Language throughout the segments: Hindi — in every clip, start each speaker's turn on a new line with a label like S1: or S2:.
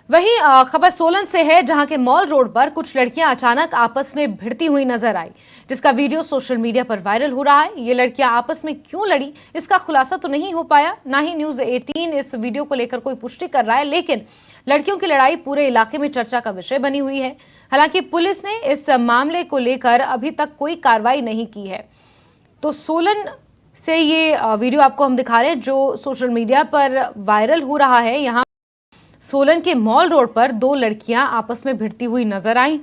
S1: वहीं खबर सोलन से है, जहां के मॉल रोड पर कुछ लड़कियां अचानक आपस में भिड़ती हुई नजर आई, जिसका वीडियो सोशल मीडिया पर वायरल हो रहा है। ये लड़कियां आपस में क्यों लड़ी, इसका खुलासा तो नहीं हो पाया। ना ही न्यूज 18 इस वीडियो को लेकर कोई पुष्टि कर रहा है, लेकिन लड़कियों की लड़ाई पूरे इलाके में चर्चा का विषय बनी हुई है। हालांकि पुलिस ने इस मामले को लेकर अभी तक कोई कार्रवाई नहीं की है। तो सोलन से ये वीडियो आपको हम दिखा रहे हैं, जो सोशल मीडिया पर वायरल हो रहा है। यहाँ सोलन के मॉल रोड पर दो लड़कियां आपस में भिड़ती हुई नजर आईं।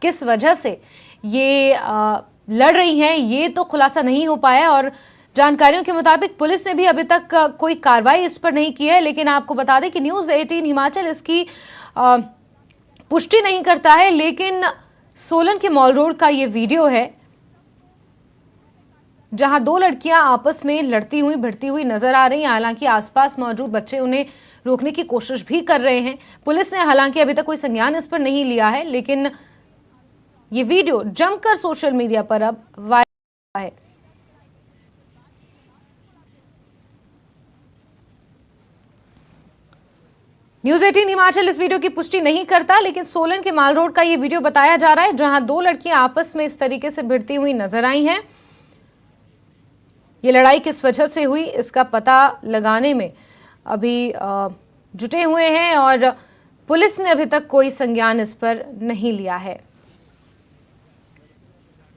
S1: किस वजह से ये लड़ रही हैं, ये तो खुलासा नहीं हो पाया और जानकारियों के मुताबिक पुलिस ने भी अभी तक कोई कार्रवाई इस पर नहीं की है। लेकिन आपको बता दें कि न्यूज 18 हिमाचल इसकी पुष्टि नहीं करता है, लेकिन सोलन के मॉल रोड का ये वीडियो है, जहां दो लड़कियां आपस में लड़ती हुई भिड़ती हुई नजर आ रही हैं। हालांकि आसपास मौजूद बच्चे उन्हें रोकने की कोशिश भी कर रहे हैं। पुलिस ने हालांकि अभी तक कोई संज्ञान इस पर नहीं लिया है, लेकिन ये वीडियो जमकर सोशल मीडिया पर अब वायरल है। न्यूज 18 हिमाचल इस वीडियो की पुष्टि नहीं करता, लेकिन सोलन के मॉल रोड का ये वीडियो बताया जा रहा है, जहां दो लड़कियां आपस में इस तरीके से भिड़ती हुई नजर आई हैं। ये लड़ाई किस वजह से हुई, इसका पता लगाने में अभी जुटे हुए हैं और पुलिस ने अभी तक कोई संज्ञान इस पर नहीं लिया है।